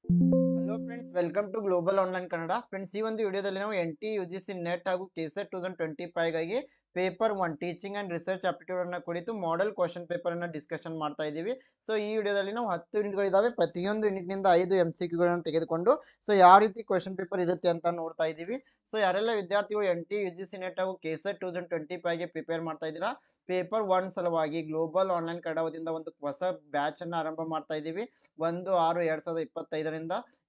Hello friends, welcome to global online Kannada. Friends, ಈ ಒಂದು ವಿಡಿಯೋದಲ್ಲಿ ನಾವು NT UGC ನೆಟ್ ಹಾಗೂ KSET 2025 ಗಾಗಿ paper 1 teaching and research aptitude ಅನ್ನ ಕುರಿತು ಮಾಡೆಲ್ ಕ್ವಶನ್ ಪೇಪರ್ ಅನ್ನ ಡಿಸ್ಕಷನ್ ಮಾಡ್ತಾ ಇದ್ದೀವಿ. ಸೊ ಈ ವಿಡಿಯೋದಲ್ಲಿ ನಾವು 10 ಯೂನಿಟ್ಗಳಿದಾವೆ. ಪ್ರತಿಯೊಂದು ಯೂನಿಟ್ ನಿಂದ 5 MCQ ತೆಗೆದುಕೊಂಡು ಸೊ ಯಾವ ರೀತಿ ಕ್ವಶನ್ ಪೇಪರ್ ಇರುತ್ತೆ ಅಂತ ನೋಡ್ತಾ ಇದ್ದೀವಿ. ಸೊ ಯಾರೆಲ್ಲ ವಿದ್ಯಾರ್ಥಿಗಳು NT UGC ನೆಟ್ ಹಾಗೂ KSET 2025 ಗೆ ಪ್ರಿಪೇರ್ ಮಾಡ್ತಾ ಇದ್ದೀರಾ, ಪೇಪರ್ 1 ಸಲುವಾಗಿ ಗ್ಲೋಬಲ್ ಆನ್ಲೈನ್ ಕನ್ನಡ ವತಿಯಿಂದ ಒಂದು ಹೊಸ ಬ್ಯಾಚ್ ಅನ್ನ ಆರಂಭ ಮಾಡ್ತಾ ಇದ್ದೀವಿ. 1/6/2025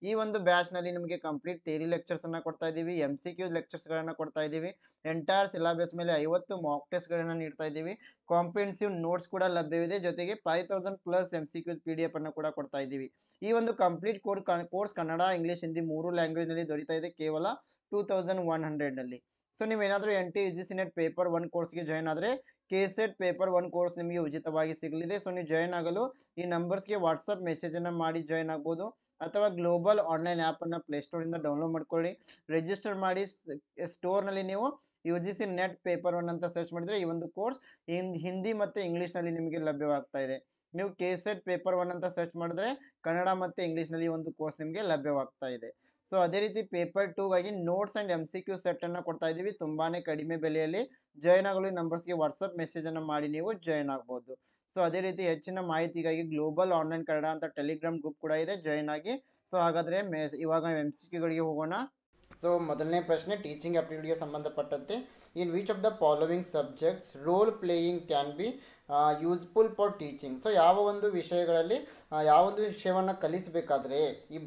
ಈ ಒಂದು ಬ್ಯಾಚ್ ನಲ್ಲಿ ನಿಮಗೆ ಕಂಪ್ಲೀಟ್ ಥಿಯರಿ ಲೆಕ್ಚರ್ಸ್ ಅನ್ನ ಕೊಡ್ತಾ ಇದೀವಿ, MCQ ಲೆಕ್ಚರ್ಸ್ ಗಳನ್ನ ಕೊಡ್ತಾ ಇದೀವಿ, ಎಂಟೈರ್ ಸಿಲೆಬಸ್ ಮೇಲೆ 50 ಮಾಕ್ ಟೆಸ್ಟ್ ಗಳನ್ನ ನೀಡ್ತಾ ಇದೀವಿ, ಕಾಂಪ್ರಿಹೆನ್ಸಿವ್ ನೋಟ್ಸ್ ಕೂಡ ಲಭ್ಯವಿದೆ, ಜೊತೆಗೆ 5000+ MCQ PDF ಅನ್ನು ಕೂಡ ಕೊಡ್ತಾ ಇದೀವಿ. ಈ ಒಂದು complete course Kannada, English, Hindi 3 language ನಲ್ಲಿ ದೊರೀತಾ ಇದೆ ಕೇವಲ 2100 ನಲ್ಲಿ. ಸೊ ನೀವೇನಾದ್ರೂ NT UGC ನೆಟ್ ಪೇಪರ್ 1 ಕೋರ್ಸ್ಗೆ ಜಾಯ್ನ್ ಆದ್ರೆ KSET ಪೇಪರ್ 1 ಕೋರ್ಸ್ ನಿಮಗೆ ಉಚಿತವಾಗಿ ಸಿಗಲಿದೆ. ಸೊ ನೀವು ಜಾಯ್ನ್ ಆಗಲು ಈ ನಂಬರ್ಸ್ಗೆ ವಾಟ್ಸಪ್ ಮೆಸೇಜ್ ಅನ್ನ ಮಾಡಿ ಜಾಯ್ನ್ ಆಗ್ಬೋದು, ಅಥವಾ ಗ್ಲೋಬಲ್ ಆನ್ಲೈನ್ ಆ್ಯಪ್ ಅನ್ನು ಪ್ಲೇಸ್ಟೋರ್ ಇಂದ ಡೌನ್ಲೋಡ್ ಮಾಡ್ಕೊಳ್ಳಿ, ರಿಜಿಸ್ಟರ್ ಮಾಡಿ. ಸ್ಟೋರ್ನಲ್ಲಿ ನೀವು UGC ನೆಟ್ ಪೇಪರ್ 1 ಅಂತ ಸರ್ಚ್ ಮಾಡಿದ್ರೆ ಈ ಒಂದು ಕೋರ್ಸ್ ಹಿಂದಿ ಮತ್ತು ಇಂಗ್ಲಿಷ್ನಲ್ಲಿ ನಿಮಗೆ ಲಭ್ಯವಾಗ್ತಾ ಇದೆ. ನೀವು KSET ಪೇಪರ್ 1 ಅಂತ ಸರ್ಚ್ ಮಾಡಿದ್ರೆ ಕನ್ನಡ ಮತ್ತು ಇಂಗ್ಲಿಷ್ನಲ್ಲಿ ಒಂದು ಕೋರ್ಸ್ ನಿಮಗೆ ಲಭ್ಯವಾಗ್ತಾ ಇದೆ. ಸೊ ಅದೇ ರೀತಿ ಪೇಪರ್ 2 ಗಾಗಿ ನೋಟ್ಸ್ ಅಂಡ್ MCQ ಸೆಟ್ ಅನ್ನ ಕೊಡ್ತಾ ಇದೀವಿ ತುಂಬಾನೇ ಕಡಿಮೆ ಬೆಲೆಯಲ್ಲಿ. ಜಾಯ್ನ್ ಆಗಲು ಈ ನಂಬರ್ಸ್ಗೆ ವಾಟ್ಸಪ್ ಮೆಸೇಜ್ ಅನ್ನ ಮಾಡಿ ನೀವು ಜಾಯ್ನ್ ಆಗ್ಬೋದು. ಸೊ ಅದೇ ರೀತಿ ಹೆಚ್ಚಿನ ಮಾಹಿತಿಗಾಗಿ ಗ್ಲೋಬಲ್ ಆನ್ಲೈನ್ ಕನ್ನಡ ಅಂತ ಟೆಲಿಗ್ರಾಮ್ ಗ್ರೂಪ್ ಕೂಡ ಇದೆ, ಜಾಯ್ನ್ ಆಗಿ. ಸೊ ಹಾಗಾದ್ರೆ ಇವಾಗ MCQ ಗಳಿಗೆ ಹೋಗೋಣ. ಸೊ ಮೊದಲನೇ ಪ್ರಶ್ನೆ ಟೀಚಿಂಗ್ ಆಪ್ಟಿಟ್ಯೂಡ್ಗೆ ಸಂಬಂಧಪಟ್ಟಂತೆ. In which of the following subjects role playing can be useful for teaching? So ಯಾವ ಒಂದು ವಿಷಯಗಳಲ್ಲಿ ಯಾವ ಒಂದು ವಿಷಯವನ್ನು ಕಲಿಸಬೇಕಾದ್ರೆ ಈ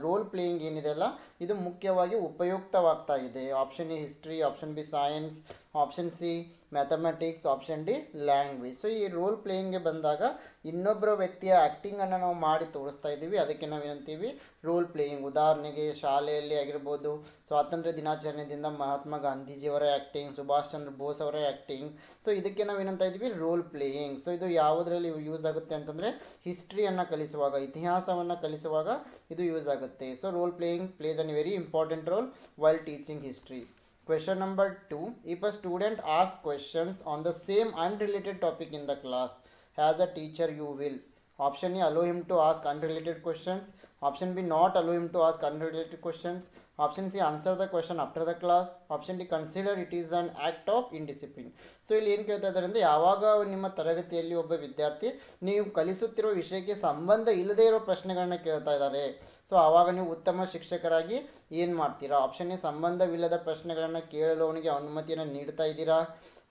ರೋಲ್ ಪ್ಲೇಯಿಂಗ್ ಏನಿದೆ ಅಲ್ಲ, ಇದು ಮುಖ್ಯವಾಗಿ ಉಪಯುಕ್ತವಾಗ್ತಾ ಇದೆ. Option A history, option B science, option C mathematics, option D language. So ಈ ರೋಲ್ ಪ್ಲೇಯಿಂಗ್ಗೆ ಬಂದಾಗ ಇನ್ನೊಬ್ಬರ ವ್ಯಕ್ತಿಯ ಆ್ಯಕ್ಟಿಂಗನ್ನು ನಾವು ಮಾಡಿ ತೋರಿಸ್ತಾ ಇದ್ದೀವಿ, ಅದಕ್ಕೆ ನಾವೇನಂತೀವಿ ರೋಲ್ ಪ್ಲೇಯಿಂಗ್. ಉದಾಹರಣೆಗೆ ಶಾಲೆಯಲ್ಲಿ ಆಗಿರ್ಬೋದು, ಸ್ವಾತಂತ್ರ್ಯ ದಿನಾಚರಣೆದಿಂದ ಮಹಾತ್ಮ ಗಾಂಧೀಜಿಯವರ ಆ್ಯಕ್ಟಿಂಗ್, ಸುಭಾಷ್ ಚಂದ್ರ ಬೋಸ್ ಅವರ ಆ್ಯಕ್ಟಿಂಗ್. ಸೊ ಇದಕ್ಕೆ ನಾವೇನಂತ ಇದ್ದೀವಿ ರೋಲ್ ಪ್ಲೇಯಿಂಗ್. ಸೊ ಇದು ಯಾವುದರಲ್ಲಿ ಯೂಸ್ ಆಗುತ್ತೆ ಅಂತಂದರೆ ಹಿಸ್ಟ್ರಿಯನ್ನು ಕಲಿಸುವಾಗ, ಇತಿಹಾಸವನ್ನು ಕಲಿಸುವಾಗ ಇದು ಯೂಸ್ ಆಗುತ್ತೆ. So role playing plays an very important role while teaching history. Question number 2. If a student asks questions on the same unrelated topic in the class, as a teacher you will. Option A, allow him to ask unrelated questions. Option B, not allow him to ask unrelated questions. Option C, answer the question after the class. Option D, consider it is an act of indiscipline. So ಇಲ್ಲಿ ಏನು ಕೇಳ್ತಾ ಇದ್ದಾರೆ ಅಂದರೆ, ಯಾವಾಗ ನಿಮ್ಮ ತರಗತಿಯಲ್ಲಿ ಒಬ್ಬ ವಿದ್ಯಾರ್ಥಿ ನೀವು ಕಲಿಸುತ್ತಿರೋ ವಿಷಯಕ್ಕೆ ಸಂಬಂಧ ಇಲ್ಲದೇ ಇರೋ ಪ್ರಶ್ನೆಗಳನ್ನ ಕೇಳ್ತಾ ಇದ್ದಾರೆ, ಸೊ ಆವಾಗ ನೀವು ಉತ್ತಮ ಶಿಕ್ಷಕರಾಗಿ ಏನು ಮಾಡ್ತೀರಾ? ಆಪ್ಷನ್ ಎ, ಸಂಬಂಧವಿಲ್ಲದ ಪ್ರಶ್ನೆಗಳನ್ನು ಕೇಳಲು ಅವನಿಗೆ ಅನುಮತಿಯನ್ನು ನೀಡ್ತಾ ಇದ್ದೀರಾ.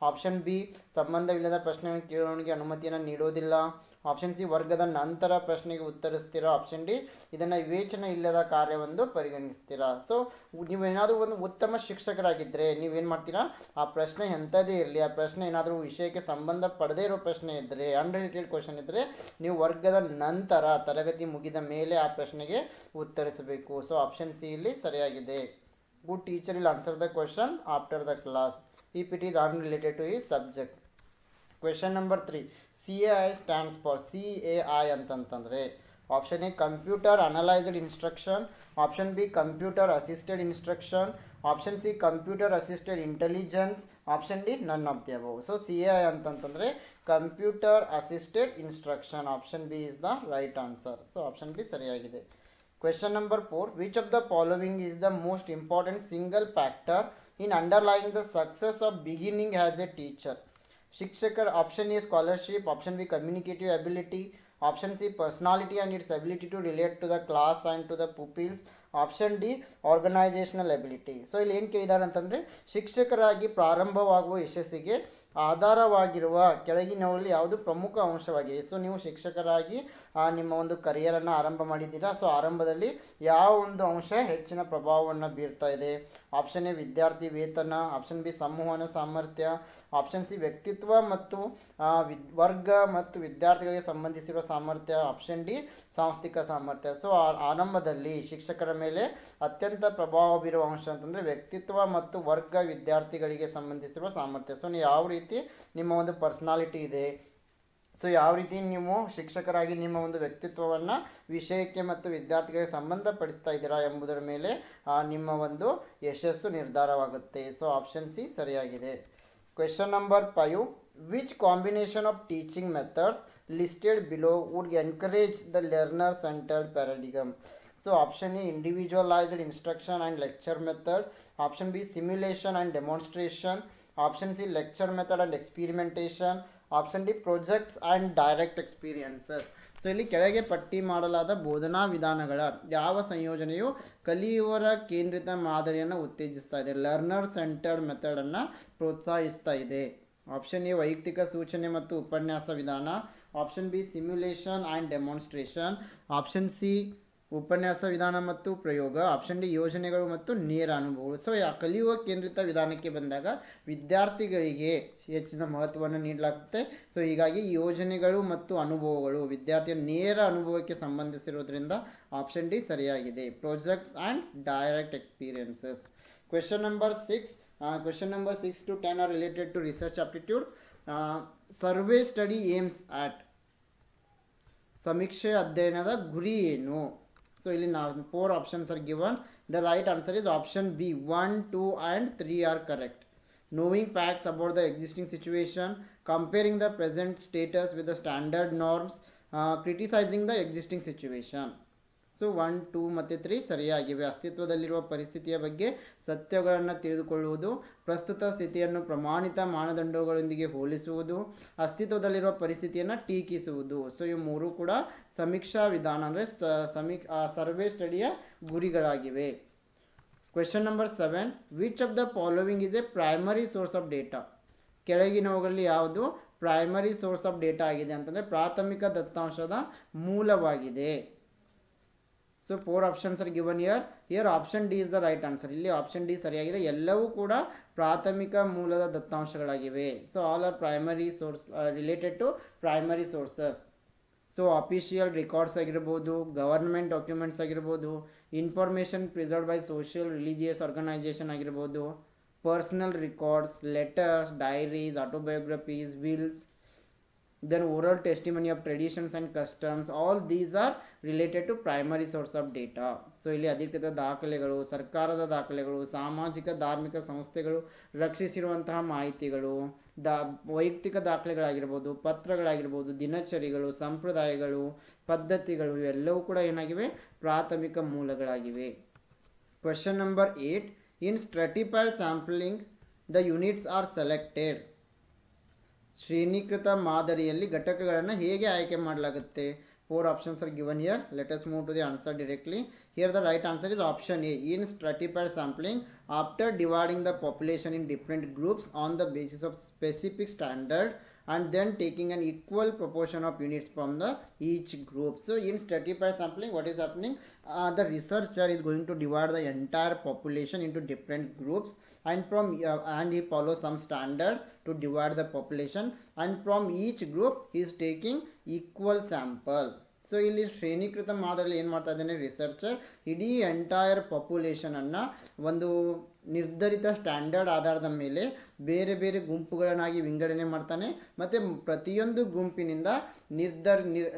ಆಪ್ಷನ್ ಬಿ, ಸಂಬಂಧವಿಲ್ಲದ ಪ್ರಶ್ನೆಗಳನ್ನು ಕೇಳೋನಿಗೆ ಅನುಮತಿಯನ್ನು ನೀಡೋದಿಲ್ಲ. ಆಪ್ಷನ್ ಸಿ, ವರ್ಗದ ನಂತರ ಪ್ರಶ್ನೆಗೆ ಉತ್ತರಿಸ್ತೀರಾ. ಆಪ್ಷನ್ ಡಿ, ಇದನ್ನು ವಿವೇಚನೆ ಇಲ್ಲದ ಕಾರ್ಯವೆಂದು ಪರಿಗಣಿಸ್ತೀರಾ. ಸೊ ನೀವೇನಾದರೂ ಒಂದು ಉತ್ತಮ ಶಿಕ್ಷಕರಾಗಿದ್ದರೆ ನೀವೇನು ಮಾಡ್ತೀರಾ, ಆ ಪ್ರಶ್ನೆ ಎಂಥದೇ ಇರಲಿ, ಆ ಪ್ರಶ್ನೆ ಏನಾದರೂ ವಿಷಯಕ್ಕೆ ಸಂಬಂಧ ಪಡದೇ ಇರೋ ಪ್ರಶ್ನೆ ಇದ್ದರೆ, ಅನ್ರಿಲೇಟೆಡ್ ಕ್ವಶನ್ ಇದ್ದರೆ, ನೀವು ವರ್ಗದ ನಂತರ ತರಗತಿ ಮುಗಿದ ಮೇಲೆ ಆ ಪ್ರಶ್ನೆಗೆ ಉತ್ತರಿಸಬೇಕು. ಸೊ ಆಪ್ಷನ್ ಸಿ ಇಲ್ಲಿ ಸರಿಯಾಗಿದೆ. Good teacher will answer the question after the class if it is unrelated to his subject. Question number 3. CAI stands for CAI ಅಂತಂತಂದರೆ option A computer analysed instruction, option B computer assisted instruction, option C computer assisted intelligence, option D none of the above. So CAI ಅಂತಂತಂದರೆ computer assisted instruction. Option B is the right answer. So option B ಸರಿಯಾಗಿದೆ. Question number 4. Which of the following is the most important single factor in underlying the success of beginning as a teacher? ಶಿಕ್ಷಕರ option A scholarship, option B communicative ability, option C personality and its ability to relate to the class and to the pupils, option D organisational ability. So ಇಲ್ಲಿ ಏನು ಕೇಳಿದ್ದಾರೆ ಅಂತಂದರೆ, ಶಿಕ್ಷಕರಾಗಿ ಪ್ರಾರಂಭವಾಗುವ ಯಶಸ್ಸಿಗೆ ಆಧಾರವಾಗಿರುವ ಕೆಳಗಿನವುಗಳಲ್ಲಿ ಯಾವುದು ಪ್ರಮುಖ ಅಂಶವಾಗಿದೆ. ಸೊ ನೀವು ಶಿಕ್ಷಕರಾಗಿ ನಿಮ್ಮ ಒಂದು ಕರಿಯರನ್ನು ಆರಂಭ ಮಾಡಿದ್ದೀರಾ, ಸೊ ಆರಂಭದಲ್ಲಿ ಯಾವ ಒಂದು ಅಂಶ ಹೆಚ್ಚಿನ ಪ್ರಭಾವವನ್ನು ಬೀರ್ತಾ ಇದೆ? ಆಪ್ಷನ್ ಎ ವಿದ್ಯಾರ್ಥಿ ವೇತನ, ಆಪ್ಷನ್ ಬಿ ಸಂವಹನ ಸಾಮರ್ಥ್ಯ, ಆಪ್ಷನ್ ಸಿ ವ್ಯಕ್ತಿತ್ವ ಮತ್ತು ವರ್ಗ ಮತ್ತು ವಿದ್ಯಾರ್ಥಿಗಳಿಗೆ ಸಂಬಂಧಿಸಿರುವ ಸಾಮರ್ಥ್ಯ, ಆಪ್ಷನ್ ಡಿ ಸಾಂಸ್ಥಿಕ ಸಾಮರ್ಥ್ಯ. ಸೊ ಆರಂಭದಲ್ಲಿ ಶಿಕ್ಷಕರ ಮೇಲೆ ಅತ್ಯಂತ ಪ್ರಭಾವ ಬೀರುವ ಅಂಶ ಅಂತಂದರೆ ವ್ಯಕ್ತಿತ್ವ ಮತ್ತು ವರ್ಗ ವಿದ್ಯಾರ್ಥಿಗಳಿಗೆ ಸಂಬಂಧಿಸಿರುವ ಸಾಮರ್ಥ್ಯ. ಸೊ ನೀವು ಯಾವ ರೀತಿ ನಿಮ್ಮ ಒಂದು ಪರ್ಸನಾಲಿಟಿ ಇದೆ, ಸೊ ಯಾವ ರೀತಿ ನೀವು ಶಿಕ್ಷಕರಾಗಿ ನಿಮ್ಮ ಒಂದು ವ್ಯಕ್ತಿತ್ವವನ್ನು ವಿಷಯಕ್ಕೆ ಮತ್ತು ವಿದ್ಯಾರ್ಥಿಗಳಿಗೆ ಸಂಬಂಧಪಡಿಸ್ತಾ ಇದ್ದೀರಾ ಎಂಬುದರ ಮೇಲೆ ನಿಮ್ಮ ಒಂದು ಯಶಸ್ಸು ನಿರ್ಧಾರವಾಗುತ್ತೆ. ಸೊ ಆಪ್ಷನ್ ಸಿ ಸರಿಯಾಗಿದೆ. Question number 5. Which combination of teaching methods listed below would encourage the learner-centered paradigm? So option A, individualized instruction and lecture method. Option B, simulation and demonstration. Option C, lecture method and experimentation. Option D, projects and direct experiences. So ಇಲ್ಲಿ ಕೆಳಗೆ ಪಟ್ಟಿ ಮಾಡಲಾದ ಬೋಧನಾ ವಿಧಾನಗಳ ಯಾವ ಸಂಯೋಜನೆಯು ಕಲಿಯುವರ ಕೇಂದ್ರಿತ ಮಾದರಿಯನ್ನು ಉತ್ತೇಜಿಸ್ತಾ ಇದೆ, ಲರ್ನರ್ ಸೆಂಟರ್ಡ್ ಮೆಥಡನ್ನು ಪ್ರೋತ್ಸಾಹಿಸ್ತಾ ಇದೆ. ಆಪ್ಷನ್ ಎ ವೈಯಕ್ತಿಕ ಸೂಚನೆ ಮತ್ತು ಉಪನ್ಯಾಸ ವಿಧಾನ. Option B simulation and demonstration. Option C ಉಪನ್ಯಾಸ ವಿಧಾನ ಮತ್ತು ಪ್ರಯೋಗ. ಆಪ್ಷನ್ ಡಿ ಯೋಜನೆಗಳು ಮತ್ತು ನೇರ ಅನುಭವಗಳು. ಸೊ ಕಲಿಯುವ ಕೇಂದ್ರಿತ ವಿಧಾನಕ್ಕೆ ಬಂದಾಗ ವಿದ್ಯಾರ್ಥಿಗಳಿಗೆ ಹೆಚ್ಚಿನ ಮಹತ್ವವನ್ನು ನೀಡಲಾಗುತ್ತೆ. ಸೊ ಹೀಗಾಗಿ ಯೋಜನೆಗಳು ಮತ್ತು ಅನುಭವಗಳು ವಿದ್ಯಾರ್ಥಿಯ ನೇರ ಅನುಭವಕ್ಕೆ ಸಂಬಂಧಿಸಿರೋದ್ರಿಂದ ಆಪ್ಷನ್ ಡಿ ಸರಿಯಾಗಿದೆ. Projects and direct experiences. Question number 6 to 10 are related to research aptitude. Survey study aims at. ಸಮೀಕ್ಷೆ ಅಧ್ಯಯನದ ಗುರಿ ಏನು? ಸೊ ಇಲ್ಲಿ ನಾವು 4 options are given. The right answer is option B. 1, 2 and 3 are correct. Knowing facts about the existing situation, comparing the present status with the standard norms, criticizing the existing situation. So 1, 2 ಮತ್ತು 3 ಸರಿಯಾಗಿವೆ. ಅಸ್ತಿತ್ವದಲ್ಲಿರುವ ಪರಿಸ್ಥಿತಿಯ ಬಗ್ಗೆ ಸತ್ಯಗಳನ್ನು ತಿಳಿದುಕೊಳ್ಳುವುದು, ಪ್ರಸ್ತುತ ಸ್ಥಿತಿಯನ್ನು ಪ್ರಮಾಣಿತ ಮಾನದಂಡಗಳೊಂದಿಗೆ ಹೋಲಿಸುವುದು, ಅಸ್ತಿತ್ವದಲ್ಲಿರುವ ಪರಿಸ್ಥಿತಿಯನ್ನು ಟೀಕಿಸುವುದು. ಸೊ ಇವು ಮೂರು ಕೂಡ ಸಮೀಕ್ಷಾ ವಿಧಾನ ಅಂದರೆ ಸರ್ವೆ ಸ್ಟಡಿಯ ಗುರಿಗಳಾಗಿವೆ. Question number 7, which of the following is a primary source of data? ಕೆಳಗಿನವುಗಳಲ್ಲಿ ಯಾವುದು ಪ್ರೈಮರಿ ಸೋರ್ಸ್ ಆಫ್ ಡೇಟಾ ಆಗಿದೆ ಅಂತಂದರೆ ಪ್ರಾಥಮಿಕ ದತ್ತಾಂಶದ ಮೂಲವಾಗಿದೆ. So 4 options are given here option D is the right answer. ಇಲ್ಲಿ ಆಪ್ಷನ್ ಡಿ ಸರಿಯಾಗಿದೆ. ಎಲ್ಲವೂ ಕೂಡ ಪ್ರಾಥಮಿಕ ಮೂಲದ ದತ್ತಾಂಶಗಳಾಗಿವೆ. So all are primary source related to primary sources. So official records ಆಗಿರ್ಬೋದು, ಗವರ್ಮೆಂಟ್ ಡಾಕ್ಯುಮೆಂಟ್ಸ್ ಆಗಿರ್ಬೋದು, information preserved by social religious organisation ಆಗಿರ್ಬೋದು, personal records, letters, diaries, autobiographies, wills, then oral testimony of traditions and customs, all these are related to primary source of data. So ಇಲ್ಲಿ ಅಧಿಕೃತ ದಾಖಲೆಗಳು, ಸರ್ಕಾರದ ದಾಖಲೆಗಳು, ಸಾಮಾಜಿಕ ಧಾರ್ಮಿಕ ಸಂಸ್ಥೆಗಳು ರಕ್ಷಿಸಿರುವಂತಹ ಮಾಹಿತಿಗಳು, ವೈಯಕ್ತಿಕ ದಾಖಲೆಗಳಾಗಿರ್ಬೋದು, ಪತ್ರಗಳಾಗಿರ್ಬೋದು, ದಿನಚರಿಗಳು, ಸಂಪ್ರದಾಯಗಳು, ಪದ್ಧತಿಗಳು ಇವೆಲ್ಲವೂ ಕೂಡ ಏನಾಗಿವೆ ಪ್ರಾಥಮಿಕ ಮೂಲಗಳಾಗಿವೆ. Question number 8, in stratified sampling the units are selected. ಶ್ರೇಣೀಕೃತ ಮಾದರಿಯಲ್ಲಿ ಘಟಕಗಳನ್ನು ಹೇಗೆ ಆಯ್ಕೆ ಮಾಡಲಾಗುತ್ತೆ? 4 options are given here. Let us move to the answer directly. Here the right answer is option A. In stratified sampling, after dividing the population in different groups on the basis of specific standard and then taking an equal proportion of units from the each group. So in stratified sampling, what is happening? The researcher is going to divide the entire population into different groups, and he follows some standard to divide the population, and from each group he is taking equal sample. So ಇಲ್ಲಿ ಶ್ರೇಣೀಕೃತ ಮಾದರಿಯಲ್ಲಿ ಏನು ಮಾಡ್ತಾ ಇದ್ದಾನೆ researcher, ಇಡೀ entire ಪಾಪ್ಯುಲೇಷನನ್ನು ಒಂದು ನಿರ್ಧರಿತ standard ಆಧಾರದ ಮೇಲೆ ಬೇರೆ ಬೇರೆ ಗುಂಪುಗಳನ್ನಾಗಿ ವಿಂಗಡಣೆ ಮಾಡ್ತಾನೆ. ಮತ್ತು ಪ್ರತಿಯೊಂದು ಗುಂಪಿನಿಂದ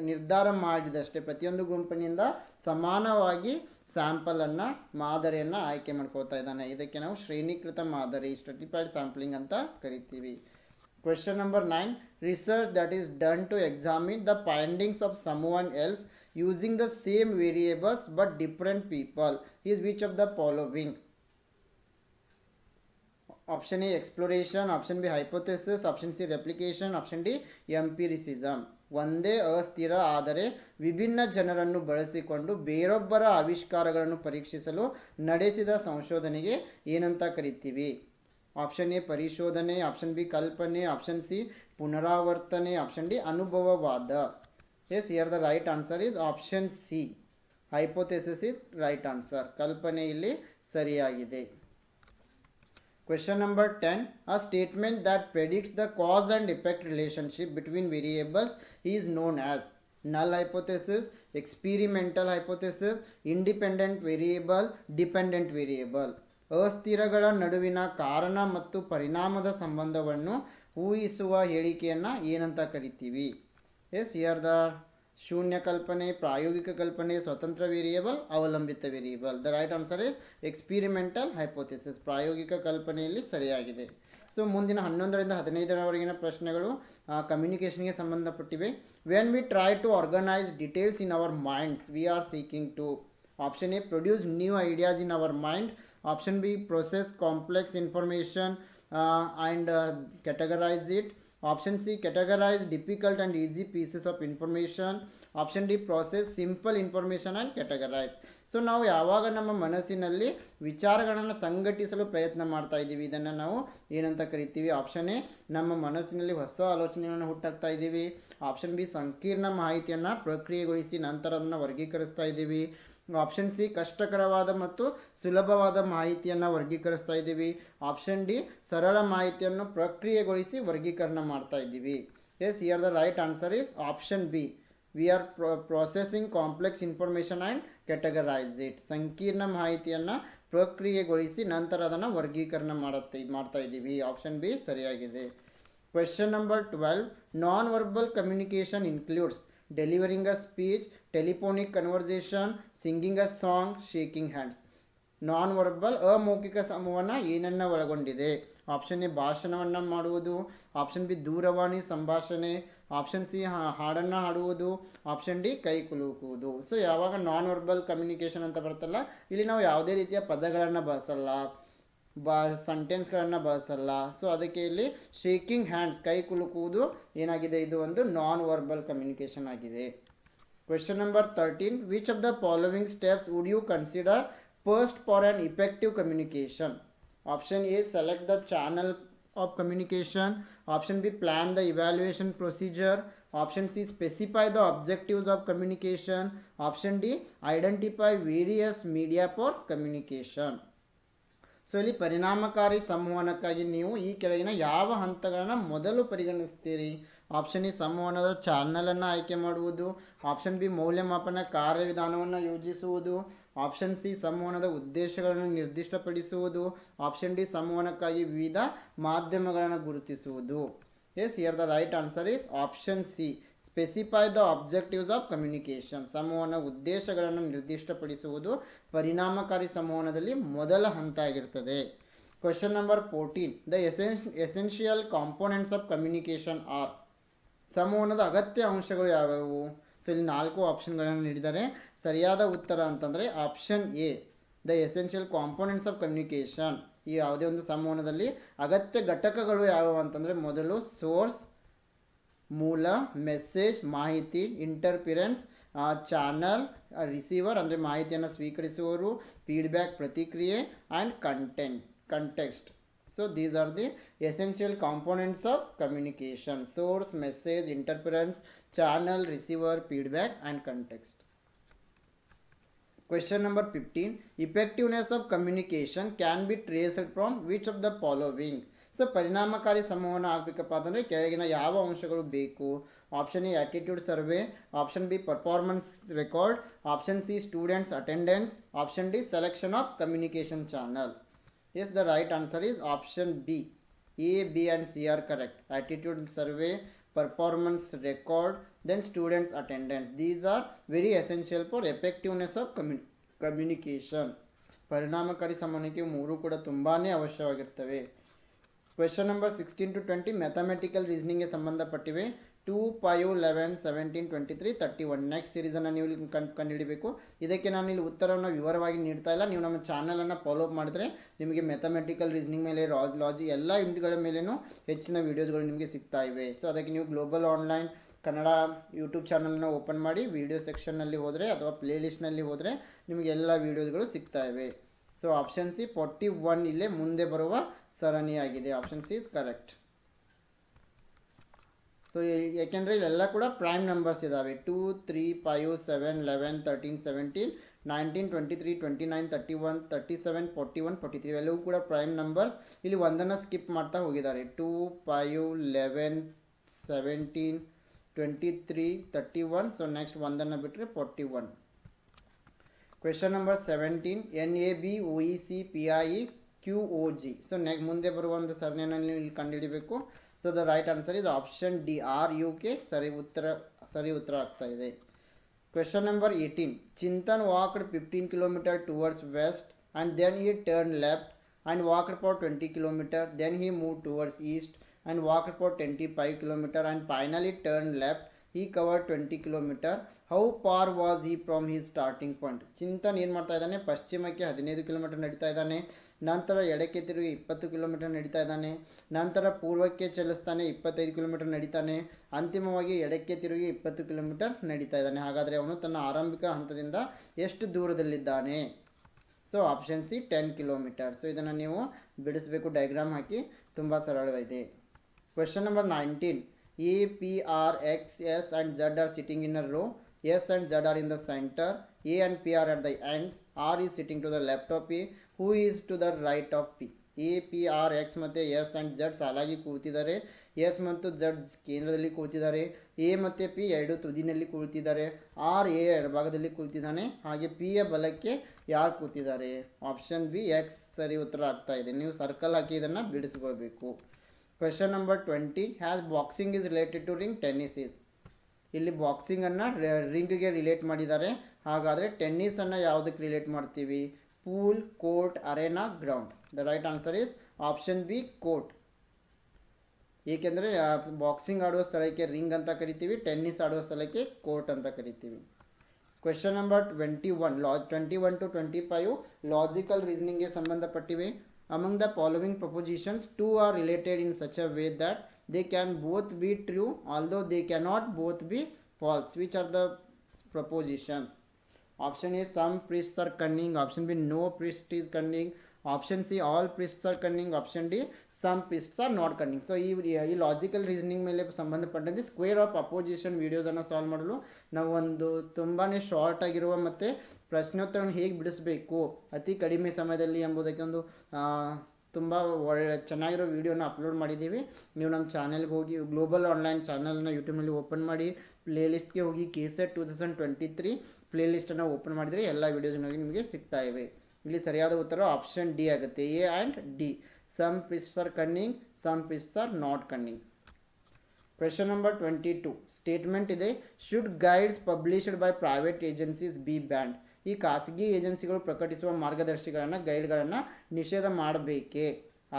ನಿರ್ಧಾರ ಮಾಡಿದಷ್ಟೇ ಪ್ರತಿಯೊಂದು ಗುಂಪಿನಿಂದ ಸಮಾನವಾಗಿ ಸ್ಯಾಂಪಲನ್ನು ಮಾದರಿಯನ್ನು ಆಯ್ಕೆ ಮಾಡ್ಕೊಳ್ತಾ ಇದ್ದಾನೆ. ಇದಕ್ಕೆ ನಾವು ಶ್ರೇಣೀಕೃತ ಮಾದರಿ ಸ್ಟ್ರಟಿಫೈಡ್ ಸ್ಯಾಂಪ್ಲಿಂಗ್ ಅಂತ ಕರಿತೀವಿ. Question number 9, research that is done to examine the findings of someone else using the same variables but different people is which of the following? Option A exploration, option B hypothesis, option C replication, option D empiricism. ಒಂದೇ ಅಸ್ಥಿರ ಆದರೆ ವಿಭಿನ್ನ ಜನರನ್ನು ಬಳಸಿಕೊಂಡು ಬೇರೊಬ್ಬರ ಆವಿಷ್ಕಾರಗಳನ್ನು ಪರೀಕ್ಷಿಸಲು ನಡೆಸಿದ ಸಂಶೋಧನೆಗೆ ಏನಂತ ಕರಿತೀವಿ? ಆಪ್ಷನ್ ಎ ಪರಿಶೋಧನೆ, ಆಪ್ಷನ್ ಬಿ ಕಲ್ಪನೆ, ಆಪ್ಷನ್ ಸಿ ಪುನರಾವರ್ತನೆ, ಆಪ್ಷನ್ ಡಿ ಅನುಭವವಾದ. Yes, here the right answer is option C. Hypothesis is right answer. ಕಲ್ಪನೆ ಇಲ್ಲಿ ಸರಿಯಾಗಿದೆ. Question number 10, a statement that predicts the cause and effect relationship between variables is known as null hypothesis, experimental hypothesis, independent variable, dependent variable. ಅಸ್ಥಿರಗಳ ನಡುವಿನ ಕಾರಣ ಮತ್ತು ಪರಿಣಾಮದ ಸಂಬಂಧವನ್ನು ಊಹಿಸುವ ಹೇಳಿಕೆಯನ್ನು ಏನಂತ ಕರಿತೀವಿ? ಎಸ್, ಹಿಯರ್ ದ ಶೂನ್ಯ ಕಲ್ಪನೆ, ಪ್ರಾಯೋಗಿಕ ಕಲ್ಪನೆ, ಸ್ವತಂತ್ರ ವೇರಿಯೇಬಲ್, ಅವಲಂಬಿತ variable. The right answer is experimental hypothesis. ಪ್ರಾಯೋಗಿಕ ಕಲ್ಪನೆಯಲ್ಲಿ ಸರಿಯಾಗಿದೆ. ಸೊ ಮುಂದಿನ 11ರಿಂದ 15ರವರೆಗಿನ ಪ್ರಶ್ನೆಗಳು ಕಮ್ಯುನಿಕೇಷನ್ಗೆ ಸಂಬಂಧಪಟ್ಟಿವೆ. When we try to organise details in our minds we are seeking to. Option A, produce new ideas in our mind. Option B, process complex information and categorize it. Option C, categorize difficult and easy pieces of information. Option D, process simple information and categorize. So ನಾವು ಯಾವಾಗ ನಮ್ಮ ಮನಸ್ಸಿನಲ್ಲಿ ವಿಚಾರಗಳನ್ನು ಸಂಘಟಿಸಲು ಪ್ರಯತ್ನ ಮಾಡ್ತಾ ಇದ್ದೀವಿ, ಇದನ್ನು ನಾವು ಏನಂತ ಕರಿತೀವಿ? ಆಪ್ಷನ್ ಎ, ನಮ್ಮ ಮನಸ್ಸಿನಲ್ಲಿ ಹೊಸ ಆಲೋಚನೆಗಳನ್ನು ಹುಟ್ಟಾಕ್ತಾ ಇದ್ದೀವಿ. ಆಪ್ಷನ್ ಬಿ, ಸಂಕೀರ್ಣ ಮಾಹಿತಿಯನ್ನು ಪ್ರಕ್ರಿಯೆಗೊಳಿಸಿ ನಂತರ ಅದನ್ನು ವರ್ಗೀಕರಿಸ್ತಾ ಇದ್ದೀವಿ. ಆಪ್ಷನ್ ಸಿ, ಕಷ್ಟಕರವಾದ ಮತ್ತು ಸುಲಭವಾದ ಮಾಹಿತಿಯನ್ನು ವರ್ಗೀಕರಿಸ್ತಾ ಇದ್ದೀವಿ. ಆಪ್ಷನ್ ಡಿ, ಸರಳ ಮಾಹಿತಿಯನ್ನು ಪ್ರಕ್ರಿಯೆಗೊಳಿಸಿ ವರ್ಗೀಕರಣ ಮಾಡ್ತಾ ಇದ್ದೀವಿ. Yes, here the right answer is option B. We are processing complex information and categorise it. ಸಂಕೀರ್ಣ ಮಾಹಿತಿಯನ್ನು ಪ್ರಕ್ರಿಯೆಗೊಳಿಸಿ ನಂತರ ಅದನ್ನು ವರ್ಗೀಕರಣ ಮಾಡ್ತಾ ಇದ್ದೀವಿ. ಆಪ್ಷನ್ ಬಿ ಸರಿಯಾಗಿದೆ. Question number 12. Non verbal communication includes delivering a speech, telephonic conversation, singing a song, shaking hands. Non verbal ಅಮೌಖಿಕ ಸಂವಹನ ಏನನ್ನು ಒಳಗೊಂಡಿದೆ? ಆಪ್ಷನ್ ಎ, ಭಾಷಣವನ್ನು ಮಾಡುವುದು. ಆಪ್ಷನ್ ಬಿ, ದೂರವಾಣಿ ಸಂಭಾಷಣೆ. ಆಪ್ಷನ್ ಸಿ, ಹಾಡನ್ನು ಹಾಡುವುದು. ಆಪ್ಷನ್ ಡಿ, ಕೈ ಕುಲುಕುವುದು. ಸೊ ಯಾವಾಗ ನಾನ್ ವರ್ಬಲ್ ಕಮ್ಯುನಿಕೇಷನ್ ಅಂತ ಬರ್ತಲ್ಲ, ಇಲ್ಲಿ ನಾವು ಯಾವುದೇ ರೀತಿಯ ಪದಗಳನ್ನು ಬಳಸಲ್ಲ, ಸೆಂಟೆನ್ಸ್ಗಳನ್ನು ಬಳಸಲ್ಲ. ಸೊ ಅದಕ್ಕೆ ಇಲ್ಲಿ ಶೇಕಿಂಗ್ ಹ್ಯಾಂಡ್ಸ್, ಕೈ ಕುಲುಕುವುದು ಏನಾಗಿದೆ? ಇದು ಒಂದು ನಾನ್ ವರ್ಬಲ್ ಕಮ್ಯುನಿಕೇಷನ್ ಆಗಿದೆ. Question number 13. Which of the following steps would you consider first for an effective communication? Option A, select the channel of communication. Option B, plan the evaluation procedure. Option C, specify the objectives of communication. Option D, identify various media for communication. So ಇಲ್ಲಿ ಪರಿಣಾಮಕಾರಿ ಸಂವಹನಕ್ಕಾಗಿ ನೀವು ಈ ಕೆಳಗಿನ ಯಾವ ಹಂತಗಳನ್ನು ಮೊದಲು ಪರಿಗಣಿಸ್ತೀರಿ? Option A, ಸಂವಹನದ ಚಾನಲನ್ನು ಆಯ್ಕೆ ಮಾಡುವುದು. ಆಪ್ಷನ್ ಬಿ, ಮೌಲ್ಯಮಾಪನ ಕಾರ್ಯವಿಧಾನವನ್ನು ಯೋಜಿಸುವುದು. ಆಪ್ಷನ್ ಸಿ, ಸಂವಹನದ ಉದ್ದೇಶಗಳನ್ನು ನಿರ್ದಿಷ್ಟಪಡಿಸುವುದು. ಆಪ್ಷನ್ ಡಿ, ಸಂವಹನಕ್ಕಾಗಿ ವಿವಿಧ ಮಾಧ್ಯಮಗಳನ್ನು ಗುರುತಿಸುವುದು. Yes, here the right answer is option C, specify the objectives of communication. ಸಂವಹನ ಉದ್ದೇಶಗಳನ್ನು ನಿರ್ದಿಷ್ಟಪಡಿಸುವುದು ಪರಿಣಾಮಕಾರಿ ಸಂವಹನದಲ್ಲಿ ಮೊದಲ ಹಂತ ಆಗಿರ್ತದೆ. Question number 14. The essential components of communication are. ಸಂವಹನದ ಅಗತ್ಯ ಅಂಶಗಳು ಯಾವುವು? ಸೊ ಇಲ್ಲಿ 4 ಆಪ್ಷನ್ಗಳನ್ನು ನೀಡಿದ್ದಾರೆ. ಸರಿಯಾದ ಉತ್ತರ ಅಂತಂದರೆ option A, the essential components of communication. ಈ ಯಾವುದೇ ಒಂದು ಸಂವಹನದಲ್ಲಿ ಅಗತ್ಯ ಘಟಕಗಳು ಯಾವುವು ಅಂತಂದರೆ, ಮೊದಲು ಸೋರ್ಸ್, ಮೂಲ, ಮೆಸೇಜ್ ಮಾಹಿತಿ, ಇಂಟರ್ಫಿರೆನ್ಸ್, ಚಾನಲ್, ರಿಸೀವರ್ ಅಂದರೆ ಮಾಹಿತಿಯನ್ನು ಸ್ವೀಕರಿಸುವವರು, ಫೀಡ್ಬ್ಯಾಕ್ ಪ್ರತಿಕ್ರಿಯೆ, and context. So these are the essential components of communication: source, message, interference, channel, receiver, feedback, and context. Question number 15. Effectiveness of communication can be traced from which of the following? So ಪರಿಣಾಮಕಾರಿ ಸಂವಹನ ಆಗಬೇಕಪ್ಪ ಅಂತಂದರೆ ಕೆಳಗಿನ ಯಾವ ಅಂಶಗಳು ಬೇಕು? Option A, attitude survey. Option B, performance record. Option C, students attendance. Option D, selection of communication channel. Yes, the right answer is option B. A, B and C are correct. Attitude survey, performance record, then students attendance. These are very essential for effectiveness of communication. ಪರಿಣಾಮಕಾರಿ ಸಂವಹನಕ್ಕೆ ಮೂರು ಕೂಡ ತುಂಬಾ ಅವಶ್ಯವಾಗಿರ್ತವೆ. Question number 16 to 20 mathematical ರೀಸನಿಂಗ್ಗೆ ಸಂಬಂಧಪಟ್ಟಿವೆ. 2, 5, 11, 17, 23, 31 next ಸೀರೀಸನ್ನು ನೀವು ಕಂಡುಹಿಡಬೇಕು. ಇದಕ್ಕೆ ನಾನು ಇಲ್ಲಿ ಉತ್ತರವನ್ನು ವಿವರವಾಗಿ ನೀಡ್ತಾ ಇಲ್ಲ. ನೀವು ನಮ್ಮ ಚಾನಲನ್ನು ಫಾಲೋ ಅಪ್ ಮಾಡಿದ್ರೆ ನಿಮಗೆ ಮ್ಯಾಥಮೆಟಿಕಲ್ ರೀಸನಿಂಗ್ ಮೇಲೆ, ಲಾಜಿ ಎಲ್ಲ ಯೂನಿಟ್ಗಳ ಮೇಲೇನೂ ಹೆಚ್ಚಿನ ವೀಡಿಯೋಸ್ಗಳು ನಿಮಗೆ ಸಿಗ್ತಾ ಇವೆ. ಸೊ ಅದಕ್ಕೆ ನೀವು ಗ್ಲೋಬಲ್ ಆನ್ಲೈನ್ ಕನ್ನಡ ಯೂಟ್ಯೂಬ್ ಚಾನಲನ್ನು ಓಪನ್ ಮಾಡಿ ವಿಡಿಯೋ ಸೆಕ್ಷನ್ನಲ್ಲಿ ಹೋದರೆ ಅಥವಾ ಪ್ಲೇಲಿಸ್ಟ್ನಲ್ಲಿ ಹೋದರೆ ನಿಮಗೆ ಎಲ್ಲ ವೀಡಿಯೋಸ್ಗಳು ಸಿಗ್ತಾ ಇವೆ. ಸೊ ಆಪ್ಷನ್ ಸಿ 41 ಇಲ್ಲೇ ಮುಂದೆ ಬರುವ ಸರಣಿಯಾಗಿದೆ. Option C is correct. So ಯಾಕೆಂದರೆ ಇಲ್ಲೆಲ್ಲ ಕೂಡ ಪ್ರೈಮ್ ನಂಬರ್ಸ್ ಇದ್ದಾವೆ. 2, 3, 5, 7, 11, 13, 17, 19, 23, 29, 31, 37, 41, 43 ಇವೆಲ್ಲವೂ ಕೂಡ ಪ್ರೈಮ್ ನಂಬರ್ಸ್. ಇಲ್ಲಿ ಒಂದನ್ನು ಸ್ಕಿಪ್ ಮಾಡ್ತಾ ಹೋಗಿದ್ದಾರೆ. 2, 5, 11, 17, 23, 31. ಸೊ ನೆಕ್ಸ್ಟ್ ಒಂದನ್ನು ಬಿಟ್ಟರೆ 41. Question number 17. NAB, OEC, PIE, QOG. So ಮುಂದೆ ಬರುವ ಒಂದು ಸರಣಿಯನ್ನು ನೀವು ಇಲ್ಲಿ ಕಂಡುಹಿಡಬೇಕು. So the right answer is option D, RUK ಸರಿ ಉತ್ತರ ಆಗ್ತಾ ಇದೆ. Question number 18. Chintan walked 15 km towards west and then he turn left and walked for 20 km. Then he move towards east and walked for 25 km and finally turn left. he covered 20 kilometer. How far was he from his starting point? Chintan ಏನು ಮಾಡ್ತಾ ಇದ್ದಾನೆ, ಪಶ್ಚಿಮಕ್ಕೆ 15 kilometre ನಡೀತಾ ಇದ್ದಾನೆ, ನಂತರ ಎಡಕ್ಕೆ ತಿರುಗಿ 20 kilometre ನಡೀತಾ ಇದ್ದಾನೆ, ನಂತರ ಪೂರ್ವಕ್ಕೆ ಚಲಿಸ್ತಾನೆ 25 ಕಿಲೋಮೀಟರ್ ನಡೀತಾನೆ, ಅಂತಿಮವಾಗಿ ಎಡಕ್ಕೆ ತಿರುಗಿ 20 ಕಿಲೋಮೀಟರ್ ನಡೀತಾ ಇದ್ದಾನೆ. ಹಾಗಾದರೆ ಅವನು ತನ್ನ ಆರಂಭಿಕ ಹಂತದಿಂದ ಎಷ್ಟು ದೂರದಲ್ಲಿದ್ದಾನೆ? So option C 10 kilometre. So ಇದನ್ನು ನೀವು ಬಿಡಿಸಬೇಕು, ಡಯಾಗ್ರಾಮ್ ಹಾಕಿ, ತುಂಬ ಸರಳವಿದೆ. Question number 19. A, P, R, X, S and Z are sitting in a row. S and Z are in the center. A and P are at the ends. R is sitting to the left of P. Who is to the right of P? A, P, R, X ಮತ್ತು S and Z ಸಾಲಾಗಿ ಕೂತಿದ್ದಾರೆ. S ಮತ್ತು Z ಕೇಂದ್ರದಲ್ಲಿ ಕೂತಿದ್ದಾರೆ. A ಮತ್ತು P ಎರಡು ತುದಿನಲ್ಲಿ ಕೂತಿದ್ದಾರೆ. R A ಎಡಭಾಗದಲ್ಲಿ ಕೂತಿದ್ದಾನೆ. ಹಾಗೆ P ಯ ಬಲಕ್ಕೆ ಯಾರು ಕೂತಿದ್ದಾರೆ? ಆಪ್ಷನ್ ಬಿ X ಸರಿ ಉತ್ತರ ಆಗ್ತಾ ಇದೆ. ನೀವು ಸರ್ಕಲ್ ಹಾಕಿ ಇದನ್ನು ಬಿಡಿಸ್ಕೊಳ್ಬೇಕು. Question number 20. As boxing is related to ring, tennis is. ಇಲ್ಲಿ ಬಾಕ್ಸಿಂಗನ್ನು ರಿಂಗ್ಗೆ ರಿಲೇಟ್ ಮಾಡಿದ್ದಾರೆ. ಹಾಗಾದರೆ ಟೆನ್ನಿಸನ್ನು ಯಾವುದಕ್ಕೆ ರಿಲೇಟ್ ಮಾಡ್ತೀವಿ? Pool, court, arena, ground. The right answer is option B court. ಏಕೆಂದರೆ ಬಾಕ್ಸಿಂಗ್ ಆಡುವ ಸ್ಥಳಕ್ಕೆ ರಿಂಗ್ ಅಂತ ಕರಿತೀವಿ, ಟೆನ್ನಿಸ್ ಆಡುವ ಸ್ಥಳಕ್ಕೆ ಕೋರ್ಟ್ ಅಂತ ಕರಿತೀವಿ. ಕ್ವೆಶ್ಚನ್ ನಂಬರ್ 21 to 25 ಲಾಜಿಕಲ್ ರೀಸನಿಂಗ್ಗೆ ಸಂಬಂಧಪಟ್ಟಿವೆ. Among the following propositions, two are related in such a way that they can both be true although they cannot both be false. Which are the propositions? Option A, some priests are cunning. Option B, no priest is cunning. Option C, all priests are cunning. Option D, some priests are not cunning. So ಈ logical reasoning ಮೇಲೆ ಸಂಬಂಧಪಟ್ಟಂತೆ square of opposition ವಿಡಿಯೋಸನ್ನು solve ಮಾಡಲು ನಾವು ಒಂದು ತುಂಬಾ short ಆಗಿರುವ ಮತ್ತು ಪ್ರಶ್ನೋತ್ತರವನ್ನು ಹೇಗೆ ಬಿಡಿಸಬೇಕು ಅತಿ ಕಡಿಮೆ ಸಮಯದಲ್ಲಿ ಎಂಬುದಕ್ಕೆ ಒಂದು ತುಂಬ ಚೆನ್ನಾಗಿರೋ ವಿಡಿಯೋನ ಅಪ್ಲೋಡ್ ಮಾಡಿದ್ದೀವಿ. ನೀವು ನಮ್ಮ ಚಾನೆಲ್ಗೆ ಹೋಗಿ ಗ್ಲೋಬಲ್ ಆನ್ಲೈನ್ ಚಾನಲ್ನ ಯೂಟ್ಯೂಬ್ನಲ್ಲಿ ಓಪನ್ ಮಾಡಿ ಪ್ಲೇಲಿಸ್ಟ್ಗೆ ಹೋಗಿ KSET 2023 ಪ್ಲೇಲಿಸ್ಟನ್ನು ಓಪನ್ ಮಾಡಿದರೆ ಎಲ್ಲ ವೀಡಿಯೋಸ್ನಾಗಿ ನಿಮಗೆ ಸಿಗ್ತಾ ಇವೆ. ಇಲ್ಲಿ ಸರಿಯಾದ ಉತ್ತರ ಆಪ್ಷನ್ ಡಿ ಆಗುತ್ತೆ, A and D. Some priests are cunning, some priests are not cunning. Question number 22. Statement ಇದೆ, should guides published by private agencies be banned. ಈ ಖಾಸಗಿ ಏಜೆನ್ಸಿಗಳು ಪ್ರಕಟಿಸುವ ಮಾರ್ಗದರ್ಶಿಗಳನ್ನು ಗೈಡ್ಗಳನ್ನು ನಿಷೇಧ ಮಾಡಬೇಕೇ?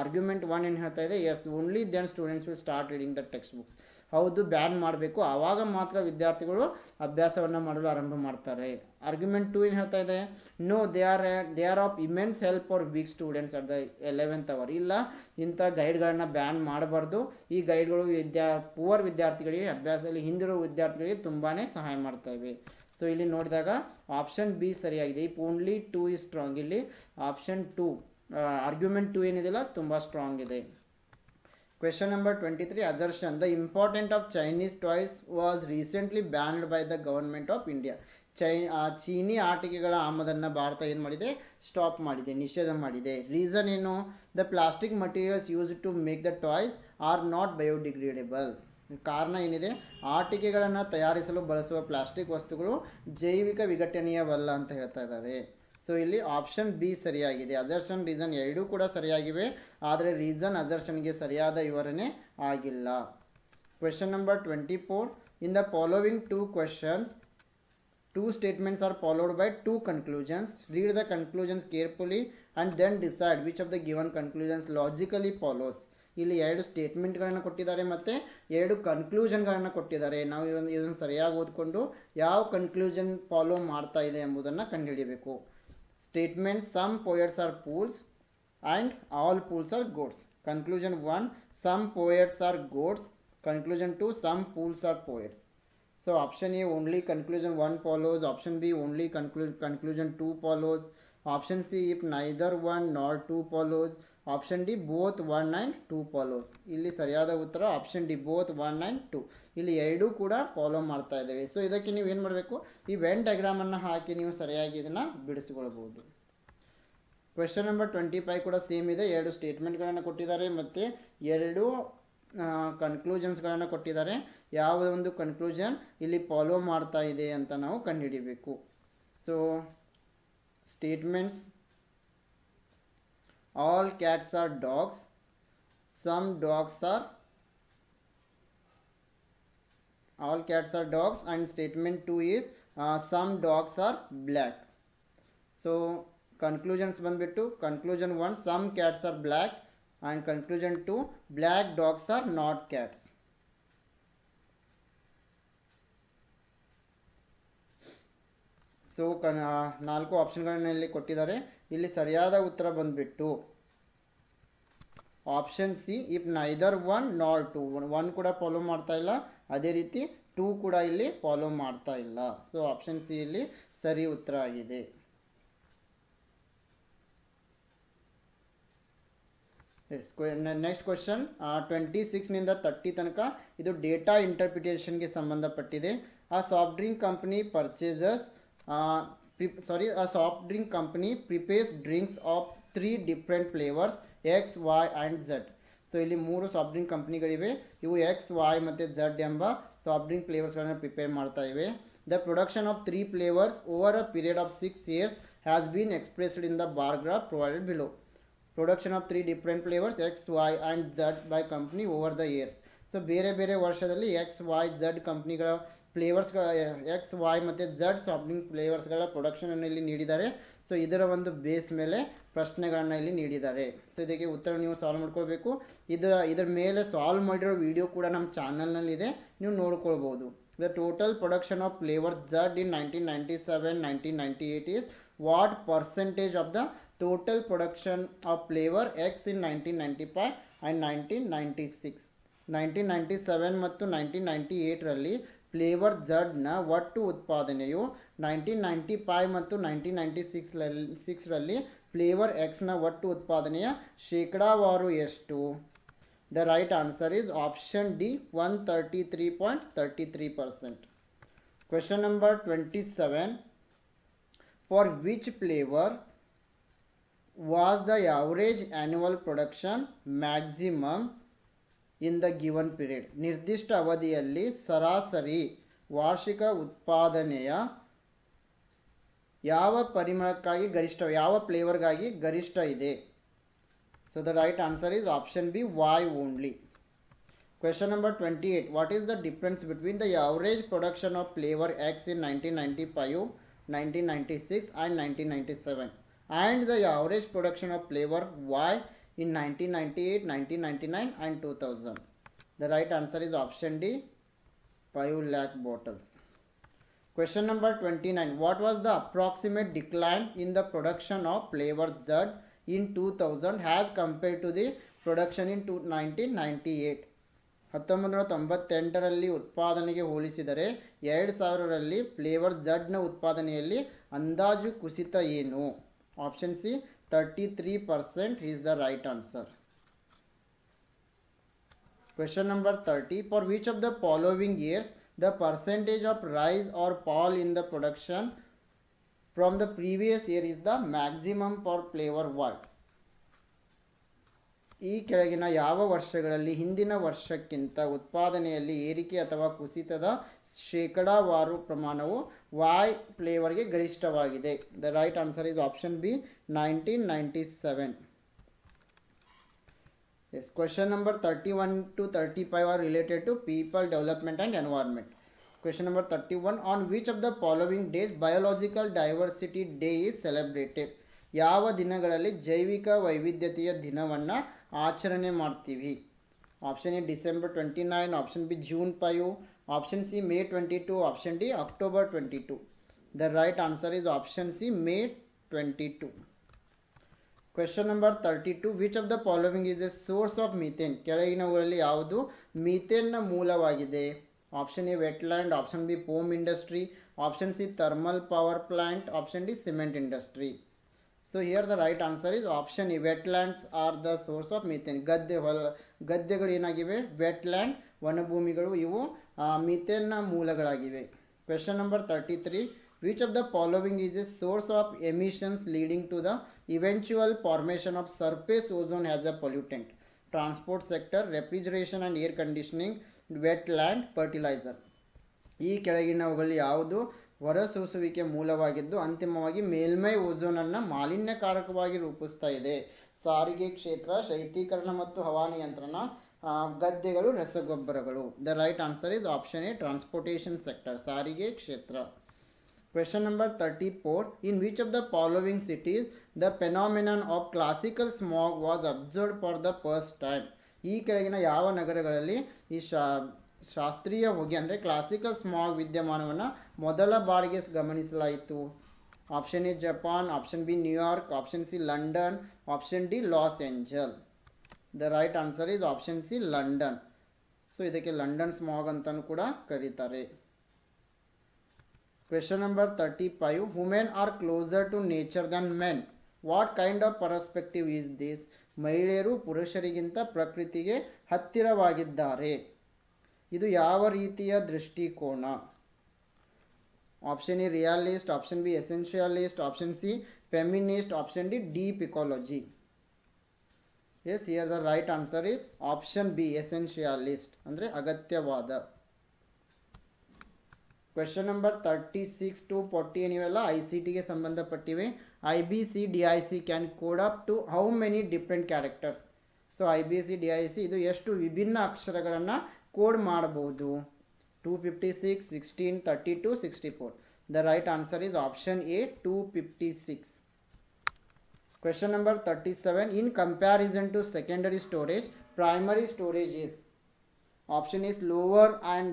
ಆರ್ಗ್ಯುಮೆಂಟ್ 1 ಏನು ಹೇಳ್ತಾ ಇದೆ? Yes, only then students will start reading the text books. ಹೌದು, ಬ್ಯಾನ್ ಮಾಡಬೇಕು, ಆವಾಗ ಮಾತ್ರ ವಿದ್ಯಾರ್ಥಿಗಳು ಅಭ್ಯಾಸವನ್ನು ಮಾಡಲು ಆರಂಭ ಮಾಡ್ತಾರೆ. ಆರ್ಗ್ಯುಮೆಂಟ್ 2 ಏನು ಹೇಳ್ತಾ ಇದೆ? No, they are of immense help for weak students at the 11th hour. ಇಲ್ಲ, ಇಂಥ ಗೈಡ್ಗಳನ್ನು ಬ್ಯಾನ್ ಮಾಡಬಾರ್ದು. ಈ ಗೈಡ್ಗಳು ಪುವರ್ ವಿದ್ಯಾರ್ಥಿಗಳಿಗೆ, ಅಭ್ಯಾಸದಲ್ಲಿ ಹಿಂದಿರುವ ವಿದ್ಯಾರ್ಥಿಗಳಿಗೆ ತುಂಬಾ ಸಹಾಯ ಮಾಡ್ತವೆ. ಸೊ ಇಲ್ಲಿ ನೋಡಿದಾಗ ಆಪ್ಷನ್ ಬಿ ಸರಿಯಾಗಿದೆ. ಈ ಓನ್ಲಿ 2 ಈಸ್ ಸ್ಟ್ರಾಂಗ್. ಇಲ್ಲಿ ಆಪ್ಷನ್ 2 ಆರ್ಗ್ಯುಮೆಂಟ್ 2 ಏನಿದೆಯಲ್ಲ ತುಂಬ ಸ್ಟ್ರಾಂಗ್ ಇದೆ. Question number 23. Assertion. The import of Chinese toys was recently banned by the government of India. ಚೀನಿ ಆಟಿಕೆಗಳ ಆಮದನ್ನು ಭಾರತ ಏನು ಮಾಡಿದೆ? ಸ್ಟಾಪ್ ಮಾಡಿದೆ, ನಿಷೇಧ ಮಾಡಿದೆ. ರೀಸನ್ ಏನು? The plastic materials use to make the toys are not biodegradable. ಕಾರಣ ಏನಿದೆ? ಆಟಿಕೆಗಳನ್ನು ತಯಾರಿಸಲು ಬಳಸುವ ಪ್ಲಾಸ್ಟಿಕ್ ವಸ್ತುಗಳು ಜೈವಿಕ ವಿಘಟನೀಯವಲ್ಲ ಅಂತ ಹೇಳ್ತಾ ಇದ್ದಾರೆ. ಸೊ ಇಲ್ಲಿ ಆಪ್ಷನ್ ಬಿ ಸರಿಯಾಗಿದೆ. ಅಸರ್ಷನ್, ರೀಸನ್ ಎರಡೂ ಕೂಡ ಸರಿಯಾಗಿವೆ, ಆದರೆ ರೀಸನ್ ಅಸರ್ಷನ್ಗೆ ಸರಿಯಾದ ವಿವರಣೆ ಆಗಿಲ್ಲ. Question number 24. In the following 2 questions, 2 statements are followed by 2 conclusions. Read the conclusions carefully and then decide which of the given conclusions logically follows. ಇಲ್ಲಿ 2 ಸ್ಟೇಟ್ಮೆಂಟ್ಗಳನ್ನು ಕೊಟ್ಟಿದ್ದಾರೆ ಮತ್ತು 2 ಕನ್ಕ್ಲೂಷನ್ಗಳನ್ನು ಕೊಟ್ಟಿದ್ದಾರೆ. ನಾವು ಇದನ್ನು ಸರಿಯಾಗಿ ಓದ್ಕೊಂಡು ಯಾವ ಕನ್ಕ್ಲೂಷನ್ ಫಾಲೋ ಮಾಡ್ತಾ ಇದೆ ಎಂಬುದನ್ನು ಕಂಡುಹಿಡಿಯಬೇಕು. Statement, some poets are fools and all fools are goats. Conclusion 1, some poets are goats. Conclusion 2, some fools are poets. So option A, only conclusion 1 follows. Option B, only conclusion 2 follows. Option C, if neither 1 nor 2 follows. Option D, both 1 and 2 follows. ಇಲ್ಲಿ ಸರಿಯಾದ ಉತ್ತರ option D, both 1 and 2. ಇಲ್ಲಿ ಎರಡೂ ಕೂಡ follow ಮಾಡ್ತಾ ಇದ್ದೇವೆ. So ಇದಕ್ಕೆ ನೀವು ಏನು ಮಾಡಬೇಕು? ಈ ವೆನ್ ಡಯಾಗ್ರಾಮನ್ನು ಹಾಕಿ ನೀವು ಸರಿಯಾಗಿ ಇದನ್ನು ಬಿಡಿಸಿಕೊಳ್ಬೋದು. ಕ್ವೆಶ್ಚನ್ ನಂಬರ್ 25 ಕೂಡ ಸೇಮ್ ಇದೆ. 2 ಸ್ಟೇಟ್ಮೆಂಟ್ಗಳನ್ನು ಕೊಟ್ಟಿದ್ದಾರೆ ಮತ್ತು 2 ಕನ್ಕ್ಲೂಷನ್ಸ್ಗಳನ್ನು ಕೊಟ್ಟಿದ್ದಾರೆ. ಯಾವ ಒಂದು ಕನ್ಕ್ಲೂಷನ್ ಇಲ್ಲಿ ಫಾಲೋ ಮಾಡ್ತಾ ಇದೆ ಅಂತ ನಾವು ಕಂಡುಹಿಡಿಯಬೇಕು. So statements, all cats are dogs, some dogs are, all cats are dogs, and statement 2 is some dogs are black. So conclusions ಬಂದ್ಬಿಟ್ಟು conclusion 1, some cats are black, and conclusion 2, black dogs are not cats. So ನಾಲ್ಕು ಆಪ್ಷನ್ಗಳನ್ನ ಇಲ್ಲಿ ಕೊಟ್ಟಿದ್ದಾರೆ. ಇಲ್ಲಿ ಸರಿಯಾದ ಉತ್ತರ ಬಂದುಬಿಟ್ಟು option C, if neither one nor two. One ಕೂಡ ಫಾಲೋ ಮಾಡ್ತಾ ಇಲ್ಲ, ಅದೇ ರೀತಿ ಟೂ ಕೂಡ ಇಲ್ಲಿ ಫಾಲೋ ಮಾಡ್ತಾ ಇಲ್ಲ. ಸೊ ಆಪ್ಷನ್ ಸಿ ಇಲ್ಲಿ ಸರಿ ಉತ್ತರ ಆಗಿದೆ. ನೆಕ್ಸ್ಟ್ ಕ್ವಶನ್ 26ನಿಂದ 30 ತನಕ ಇದು ಡೇಟಾ ಇಂಟರ್ಪ್ರಿಟೇಷನ್ಗೆ ಸಂಬಂಧಪಟ್ಟಿದೆ. ಆ soft drink company purchases a soft drink company prepares drinks of 3 different flavors X, Y and Z. So ಇಲ್ಲಿ 3 ಸಾಫ್ಟ್ ಡ್ರಿಂಕ್ ಕಂಪ್ನಿಗಳಿವೆ. ಇವು ಎಕ್ಸ್, ವೈ ಮತ್ತು ಝಡ್ ಎಂಬ ಸಾಫ್ಟ್ ಡ್ರಿಂಕ್ ಫ್ಲೇವರ್ಸ್ಗಳನ್ನು ಪ್ರಿಪೇರ್ ಮಾಡ್ತಾ ಇವೆ. The production of 3 flavours over a period of 6 years has been expressed in the bar graph provided below. Production of 3 different flavours X, Y and Z by company over the years. So ಬೇರೆ ಬೇರೆ ವರ್ಷದಲ್ಲಿ X, Y, Z ಕಂಪ್ನಿಗಳ ಫ್ಲೇವರ್ಸ್ಗಳ X, Y ಮತ್ತು Z soft drink ಫ್ಲೇವರ್ಸ್ಗಳ ಪ್ರೊಡಕ್ಷನನ್ನು ಇಲ್ಲಿ ನೀಡಿದ್ದಾರೆ. So ಇದರ ಒಂದು ಬೇಸ್ ಮೇಲೆ ಪ್ರಶ್ನೆಗಳನ್ನು ಇಲ್ಲಿ ನೀಡಿದ್ದಾರೆ. ಸೊ ಇದಕ್ಕೆ ಉತ್ತರ ನೀವು ಸಾಲ್ವ್ ಮಾಡ್ಕೊಳ್ಬೇಕು. ಇದರ ಮೇಲೆ ಸಾಲ್ವ್ ಮಾಡಿರೋ ವಿಡಿಯೋ ಕೂಡ ನಮ್ಮ ಚಾನಲ್ನಲ್ಲಿದೆ, ನೀವು ನೋಡ್ಕೊಳ್ಬೋದು. The total production of flavour Z in 1997-1998 is what percentage of the total production of flavour X in 1995 and 1996. 1997 ಮತ್ತು 1998ರಲ್ಲಿ ಫ್ಲೇವರ್ ಝಡ್ನ ಒಟ್ಟು ಉತ್ಪಾದನೆಯು 1995 ಮತ್ತು 1996ರಲ್ಲಿ ಫ್ಲೇವರ್ ಎಕ್ಸ್ನ ಒಟ್ಟು ಉತ್ಪಾದನೆಯ ಶೇಕಡಾವಾರು ಎಷ್ಟು? The right answer is option D, 133.33%. Question number 27. For which flavour was the average annual production maximum in the given period? ನಿರ್ದಿಷ್ಟ ಅವಧಿಯಲ್ಲಿ ಸರಾಸರಿ ವಾರ್ಷಿಕ ಉತ್ಪಾದನೆಯ ಯಾವ ಪರಿಮಳಕ್ಕಾಗಿ ಗರಿಷ್ಠ, ಯಾವ ಫ್ಲೇವರ್ಗಾಗಿ ಗರಿಷ್ಠ ಇದೆ? So the right answer is option B, Y only. Question number 28. What is the difference between the average production of flavour X in 1995, 1996 and 1997 and the average production of flavor Y in 1998, 1999 and 2000? The right answer is option D, 5 lakh bottles. Question number 29. What was the approximate decline in the production of flavor Z in 2000 as compared to the production in 1998? 1998ರಲ್ಲಿ ಉತ್ಪಾದನೆಗೆ ಹೋಲಿಸಿದರೆ 2000ರಲ್ಲಿ flavour ಝಡ್ನ ಉತ್ಪಾದನೆಯಲ್ಲಿ ಅಂದಾಜು ಕುಸಿತ ಏನು? Option C, 33% is the right answer. Question number 30. For which of the following years the percentage of rise or fall in the production from the previous year is the maximum for flavor Y? ಈ ಕೆಳಗಿನ ಯಾವ ವರ್ಷಗಳಲ್ಲಿ ಹಿಂದಿನ ವರ್ಷಕ್ಕಿಂತ ಉತ್ಪಾದನೆಯಲ್ಲಿ ಏರಿಕೆ ಅಥವಾ ಕುಸಿತದ ಶೇಕಡಾವಾರು ಪ್ರಮಾಣವು ವೈ ಫ್ಲೇವರ್ಗೆ ಗರಿಷ್ಠವಾಗಿದೆ? The right answer is option B, 1997. Yes. Question number 31 to 35 are related to people, development and environment. Question number 31. On which of the following days biological diversity day is celebrated? ಯಾವ ದಿನಗಳಲ್ಲಿ ಜೈವಿಕ ವೈವಿಧ್ಯತೆಯ ದಿನವನ್ನು ಆಚರಣೆ ಮಾಡ್ತೀವಿ? Option A December 29, option B June 5, option C May 22, option D October 22. The right answer is option C, May 22. Question number 32. Which of the following is a source of methane? ಕೆಳಗಿನವುಗಳಲ್ಲಿ ಯಾವುದು ಮೀಥೇನ್ನ ಮೂಲವಾಗಿದೆ? Option A wetland, option B foam industry, option C thermal power plant, option D cement industry. So here the right answer is option E, wetlands are the source of methane. ಗದ್ದೆಗಳು ಏನಾಗಿವೆ? Wetland, ವನಭೂಮಿಗಳು, ಇವು ಮೀಥೇನ್ನ ಮೂಲಗಳಾಗಿವೆ. Question number 33. Which of the following is a source of emissions leading to the eventual formation of surface ozone as a pollutant? Transport sector, refrigeration and air conditioning, wetland, fertiliser. ಈ ಕೆಳಗಿನವುಗಳಲ್ಲಿ ಯಾವುದು ಹೊರಸೂಸುವಿಕೆ ಮೂಲವಾಗಿದ್ದು ಅಂತಿಮವಾಗಿ ಮೇಲ್ಮೈ ಓಝೋನನ್ನು ಮಾಲಿನ್ಯಕಾರಕವಾಗಿ ರೂಪಿಸ್ತಾ ಇದೆ? ಸಾರಿಗೆ ಕ್ಷೇತ್ರ, ಶೈತ್ಯೀಕರಣ ಮತ್ತು ಹವಾನಿಯಂತ್ರಣ, ಗದ್ದೆಗಳು, ರಸಗೊಬ್ಬರಗಳು. The right answer is option A, transportation sector, ಸಾರಿಗೆ ಕ್ಷೇತ್ರ. Question number 34. In which of the following cities the phenomenon of classical smog was observed for the first time? ಈ ಕೆಳಗಿನ ಯಾವ ನಗರಗಳಲ್ಲಿ ಈ ಶಾಸ್ತ್ರೀಯ ಹೊಗೆ ಅಂದರೆ ಕ್ಲಾಸಿಕಲ್ ಸ್ಮಾಗ್ ವಿದ್ಯಮಾನವನ್ನು ಮೊದಲ ಬಾರಿಗೆ ಗಮನಿಸಲಾಯಿತು? Option A Japan, option B New York, option C London, option D Los Angeles. The right answer is option C London. So ಇದಕ್ಕೆ ಲಂಡನ್ ಸ್ಮಾಗ್ ಅಂತಾನೂ ಕೂಡ ಕರೀತಾರೆ. Question number 35. Women are closer to nature than men. What kind of perspective is this? ಮಹಿಳೆಯರು ಪುರುಷರಿಗಿಂತ ಪ್ರಕೃತಿಗೆ ಹತ್ತಿರವಾಗಿದ್ದಾರೆ. ಇದು ಯಾವ ರೀತಿಯ ದೃಷ್ಟಿಕೋನ? Option A realist, option B essentialist, option C feminist, option D deep ecology. Yes, here the right answer is option B essentialist ಅಂದ್ರೆ ಅಗತ್ಯವಾದ. Question number 36 to 40 ಏನಿವೆಲ್ಲ ICT ಗೆ ಸಂಬಂಧಪಟ್ಟಿವೆ. IBCDIC can code up to how many different characters? So IBCDIC ಇದು ಎಷ್ಟು ವಿಭಿನ್ನ ಅಕ್ಷರಗಳನ್ನು code ಮಾಡಬಹುದು? 256, 16, 32, 64. The right answer is option A 256. Question number 37. In comparison to secondary storage, primary storage is option is lower and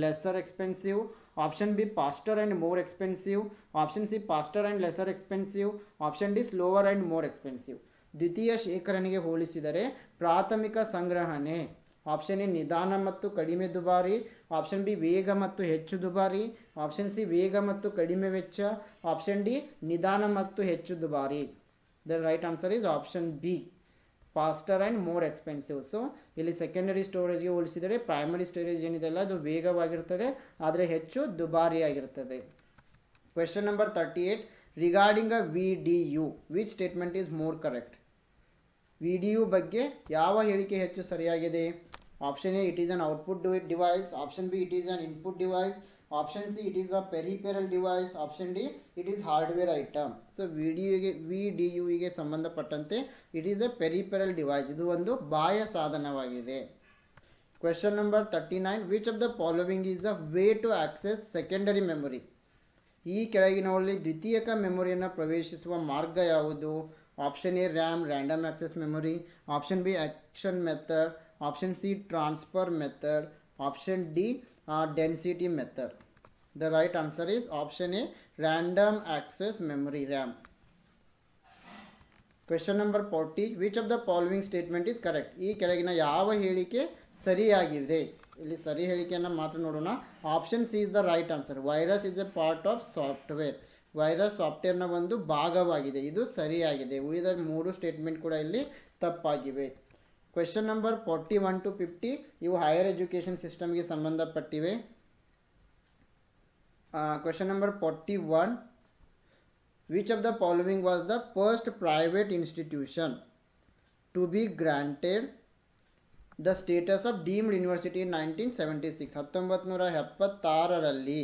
lesser expensive, option B faster and more expensive, option C faster and lesser expensive, option D slower and more expensive. ದ್ವಿತೀಯ ಶೇಖರಣೆಗೆ ಹೋಲಿಸಿದರೆ ಪ್ರಾಥಮಿಕ ಸಂಗ್ರಹಣೆ option A ನಿಧಾನ ಮತ್ತು ಕಡಿಮೆ ದುಬಾರಿ, option B ವೇಗ ಮತ್ತು ಹೆಚ್ಚು ದುಬಾರಿ, ಆಪ್ಷನ್ ಸಿ ವೇಗ ಮತ್ತು ಕಡಿಮೆ ವೆಚ್ಚ, ಆಪ್ಷನ್ ಡಿ ನಿಧಾನ ಮತ್ತು ಹೆಚ್ಚು ದುಬಾರಿ. The right answer is option B faster and more expensive. So ಇಲ್ಲಿ ಸೆಕೆಂಡರಿ ಸ್ಟೋರೇಜ್ಗೆ ಹೋಲಿಸಿದರೆ ಪ್ರೈಮರಿ ಸ್ಟೋರೇಜ್ ಏನಿದೆ ಅಲ್ಲ ಅದು ವೇಗವಾಗಿರ್ತದೆ ಆದರೆ ಹೆಚ್ಚು ದುಬಾರಿಯಾಗಿರ್ತದೆ. Question number 38. Regarding a VDU which statement is more correct? VDU ಬಗ್ಗೆ ಯಾವ ಹೇಳಿಕೆ ಹೆಚ್ಚು ಸರಿಯಾಗಿದೆ? Option A it is an output device, option B it is an input device, option C it is a peripheral device, option D it is hardware item. So VDUಗೆ ಸಂಬಂಧಪಟ್ಟಂತೆ it is a peripheral device, ಇದು ಒಂದು ಬಾಹ್ಯ ಸಾಧನವಾಗಿದೆ. Question number 39. Which of the following is a way to access secondary memory? ಈ ಕೆಳಗಿನವರಲ್ಲಿ ದ್ವಿತೀಯಕ ಮೆಮೊರಿಯನ್ನು ಪ್ರವೇಶಿಸುವ ಮಾರ್ಗ ಯಾವುದು? Option A RAM random access memory, option B action method, option C transfer method, option D density method. The right answer is option A random access memory RAM. Question number 40. Which of the following statement is correct? ಈ ಕೆಳಗಿನ ಯಾವ ಹೇಳಿಕೆ ಸರಿಯಾಗಿದೆ? ಇಲ್ಲಿ ಸರಿ ಹೇಳಿಕೆಯನ್ನು ಮಾತ್ರ ನೋಡೋಣ. Option C is the right answer. Virus is A part of software. Virus ಸಾಫ್ಟ್ವೇರ್ನ ಒಂದು ಭಾಗವಾಗಿದೆ, ಇದು ಸರಿಯಾಗಿದೆ. ಉಳಿದ 3 ಸ್ಟೇಟ್ಮೆಂಟ್ ಕೂಡ ಇಲ್ಲಿ ತಪ್ಪಾಗಿವೆ. ಕ್ವೆಶ್ಚನ್ ನಂಬರ್ 41 to 50 ಇವು ಹೈಯರ್ ಎಜುಕೇಷನ್ ಸಿಸ್ಟಮ್ಗೆ ಸಂಬಂಧಪಟ್ಟಿವೆ. Question number 41. Which of the following was the first private institution to be granted the status of deemed university in 1976? 1976ರಲ್ಲಿ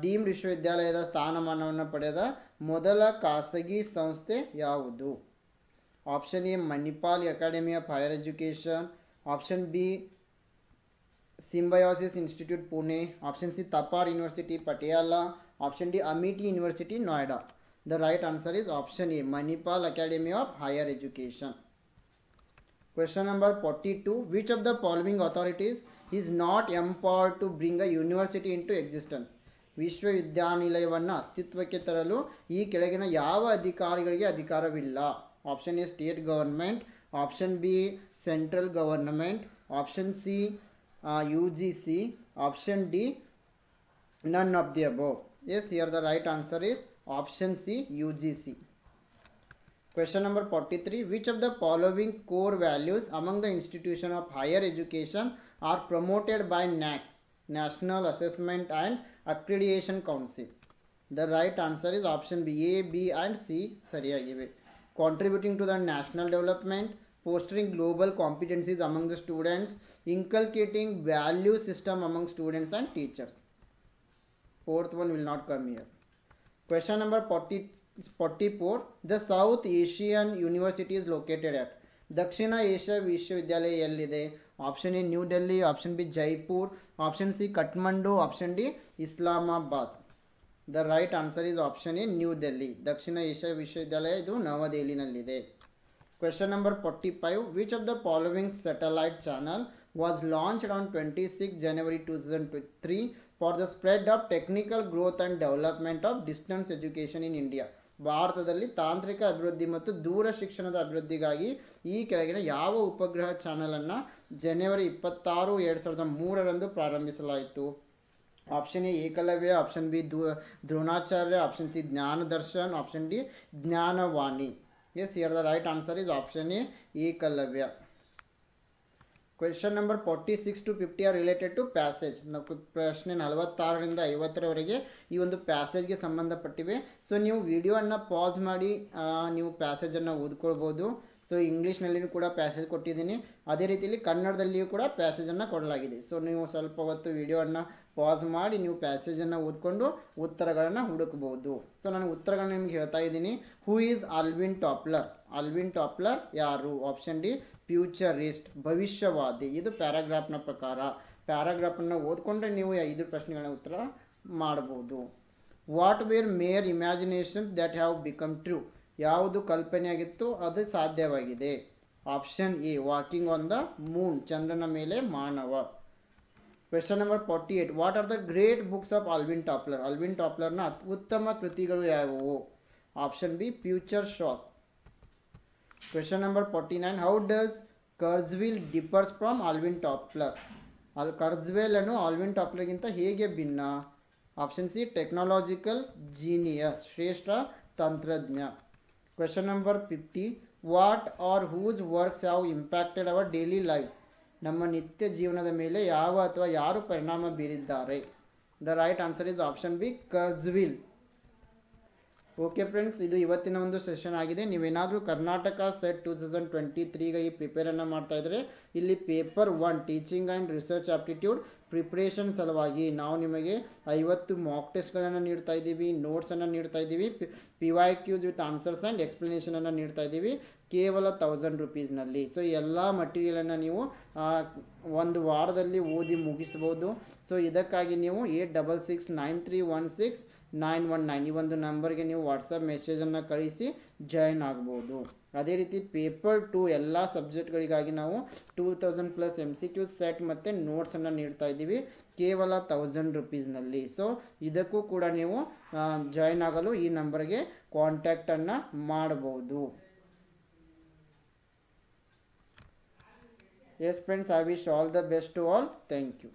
ಡೀಮ್ಡ್ ವಿಶ್ವವಿದ್ಯಾಲಯದ ಸ್ಥಾನಮಾನವನ್ನು ಪಡೆದ ಮೊದಲ ಖಾಸಗಿ ಸಂಸ್ಥೆ ಯಾವುದು? Option A Manipal academy of higher education, option B Symbiosis institute Pune, option C Thapar university Patiala, option D Amity university Noida. The right answer is option A Manipal academy of higher education. Question number 42. Which of the following authorities is not empowered to bring a university into existence? ವಿಶ್ವವಿದ್ಯಾನಿಲಯವನ್ನು ಅಸ್ತಿತ್ವಕ್ಕೆ ತರಲು ಈ ಕೆಳಗಿನ ಯಾವ ಅಧಿಕಾರಿಗಳಿಗೆ ಅಧಿಕಾರವಿಲ್ಲ? Option A state government, option B central government, option C UGC, option D none of the above. Yes, here the right answer is option C UGC. Question number 43. Which of the following core values among the institution of higher education are promoted by NAAC, National Assessment and Accreditation Council? The right answer is option B. A, B and C ಸರಿಯಾಗಿವೆ. Contributing to the national development, fostering global competencies among the students, inculcating value system among students and teachers. Fourth one will not come here. Question number 44. The South Asian University is located at? ದಕ್ಷಿಣ Asia ವಿಶ್ವವಿದ್ಯಾಲಯ ಎಲ್ಲಿದೆ? Option A New Delhi, option B Jaipur, option C Kathmandu, option D Islamabad. The right answer is option A New Delhi. ದಕ್ಷಿಣ Asia ವಿಶ್ವವಿದ್ಯಾಲಯ ಇದು ನವದೆಹಲಿನಲ್ಲಿದೆ. Question number 45. Which of the following satellite channel was launched on 26 January 2003 for the spread of technical growth and development of distance education in India. ಭಾರತದಲ್ಲಿ ತಾಂತ್ರಿಕ ಅಭಿವೃದ್ಧಿ ಮತ್ತು ದೂರ ಶಿಕ್ಷಣದ ಅಭಿವೃದ್ಧಿಗಾಗಿ ಈ ಕೆಳಗಿನ ಯಾವ ಉಪಗ್ರಹ ಚಾನಲನ್ನು ಜನವರಿ 26, 2003 ಪ್ರಾರಂಭಿಸಲಾಯಿತು? Option A Eklavya, option B Dronacharya, option C Gyandarshan, option D Gyanvani. Yes, here the right answer is option A Eklavya. Question number 46 to 50 are related to passage. ನಾವು ಪ್ರಶ್ನೆ 46ರಿಂದ 50ರವರೆಗೆ ಈ ಒಂದು ಪ್ಯಾಸೇಜ್ಗೆ ಸಂಬಂಧಪಟ್ಟಿವೆ. ಸೊ ನೀವು ವಿಡಿಯೋವನ್ನು ಪಾಸ್ ಮಾಡಿ ನೀವು ಪ್ಯಾಸೇಜನ್ನು ಓದ್ಕೊಳ್ಬೋದು. ಸೊ ಇಂಗ್ಲೀಷ್ನಲ್ಲಿಯೂ ಕೂಡ ಪ್ಯಾಸೇಜ್ ಕೊಟ್ಟಿದ್ದೀನಿ, ಅದೇ ರೀತಿಯಲ್ಲಿ ಕನ್ನಡದಲ್ಲಿಯೂ ಕೂಡ ಪ್ಯಾಸೇಜನ್ನು ಕೊಡಲಾಗಿದೆ. ಸೊ ನೀವು ಸ್ವಲ್ಪ ಹೊತ್ತು ವಿಡಿಯೋವನ್ನು ಪಾಸ್ ಮಾಡಿ ನೀವು ಪ್ಯಾಸೇಜನ್ನು ಓದ್ಕೊಂಡು ಉತ್ತರಗಳನ್ನು ಹುಡುಕಬಹುದು. ಸೊ ನಾನು ಉತ್ತರಗಳನ್ನ ನಿಮ್ಗೆ ಹೇಳ್ತಾ ಇದ್ದೀನಿ. Who is Alvin Toffler? Alvin Toffler ಯಾರು? ಆಪ್ಷನ್ ಡಿ ಫ್ಯೂಚರಿಸ್ಟ್, ಭವಿಷ್ಯವಾದಿ. ಇದು ಪ್ಯಾರಾಗ್ರಾಫ್ನ ಪ್ರಕಾರ. ಪ್ಯಾರಾಗ್ರಾಫನ್ನು ಓದ್ಕೊಂಡ್ರೆ ನೀವು 5 ಪ್ರಶ್ನೆಗಳ ಉತ್ತರ ಮಾಡಬಹುದು. What were major imagination that have become true? ಯಾವುದು ಕಲ್ಪನೆಯಾಗಿತ್ತು ಅದು ಸಾಧ್ಯವಾಗಿದೆ? Option A walking on the moon, ಚಂದ್ರನ ಮೇಲೆ ಮಾನವ. Question number 48 what are the great books of Alvin Toffler? Alvin ಟಾಪ್ಲರ್ನ ಉತ್ತಮ ಕೃತಿಗಳು ಯಾವುವು? Option B future shock. Question number 49 how does Kurzweil differs from Alvin Toffler? Kurzweil ಅನ್ನು Alvin ಟಾಪ್ಲರ್ಗಿಂತ ಹೇಗೆ ಭಿನ್ನ? ಆಪ್ಷನ್ ಸಿ ಟೆಕ್ನಾಲಜಿಕಲ್ ಜೀನಿಯಸ್, ಶ್ರೇಷ್ಠ ತಂತ್ರಜ್ಞ. Question number 50 what are whose works have impacted our daily lifes? ನಮ್ಮ ನಿತ್ಯ ಜೀವನದ ಮೇಲೆ ಯಾವ ಅಥವಾ ಯಾರು ಪರಿಣಾಮ ಬೀರಿದ್ದಾರೆ? The right answer is option B Kurzweil. Okay friends, ಇದು ಇವತ್ತಿನ ಒಂದು ಸೆಷನ್ ಆಗಿದೆ. ನೀವೇನಾದರೂ ಕರ್ನಾಟಕ ಸೆಟ್ 2023ಗಾಗಿ ಪ್ರಿಪೇರನ್ನು ಮಾಡ್ತಾ ಇದ್ದರೆ ಇಲ್ಲಿ paper 1 teaching and research aptitude preparation ಸಲುವಾಗಿ ನಾವು ನಿಮಗೆ 50 ಮಾಕ್ ಟೆಸ್ಟ್ಗಳನ್ನು ನೀಡ್ತಾ ಇದ್ದೀವಿ, ನೋಟ್ಸನ್ನು ನೀಡ್ತಾ ಇದ್ದೀವಿ, PYQs ವಿತ್ ಆನ್ಸರ್ಸ್ ಆ್ಯಂಡ್ ಎಕ್ಸ್ಪ್ಲನೇಷನನ್ನು ನೀಡ್ತಾ ಇದ್ದೀವಿ ಕೇವಲ 1000 ರುಪೀಸ್ನಲ್ಲಿ. ಸೊ ಎಲ್ಲ ಮಟೀರಿಯಲನ್ನು ನೀವು ಒಂದು ವಾರದಲ್ಲಿ ಓದಿ ಮುಗಿಸ್ಬೋದು. ಸೊ ಇದಕ್ಕಾಗಿ ನೀವು 8669316919 ಈ ಒಂದು ನಂಬರ್ಗೆ ನೀವು ವಾಟ್ಸಪ್ ಮೆಸೇಜನ್ನು ಕಳಿಸಿ ಜಾಯಿನ್ ಆಗ್ಬೋದು. ಅದೇ ರೀತಿ ಪೇಪರ್ 2 ಎಲ್ಲ ಸಬ್ಜೆಕ್ಟ್ಗಳಿಗಾಗಿ ನಾವು 2000+ MCQ ಸೆಟ್ ಮತ್ತು ನೋಟ್ಸನ್ನು ನೀಡ್ತಾ ಇದ್ದೀವಿ ಕೇವಲ 1000 ರುಪೀಸ್ನಲ್ಲಿ. ಸೊ ಇದಕ್ಕೂ ಕೂಡ ನೀವು ಜಾಯಿನ್ ಆಗಲು ಈ ನಂಬರ್ಗೆ ಕಾಂಟ್ಯಾಕ್ಟನ್ನು ಮಾಡಬಹುದು. Yes friends, I wish all the best to all. Thank you.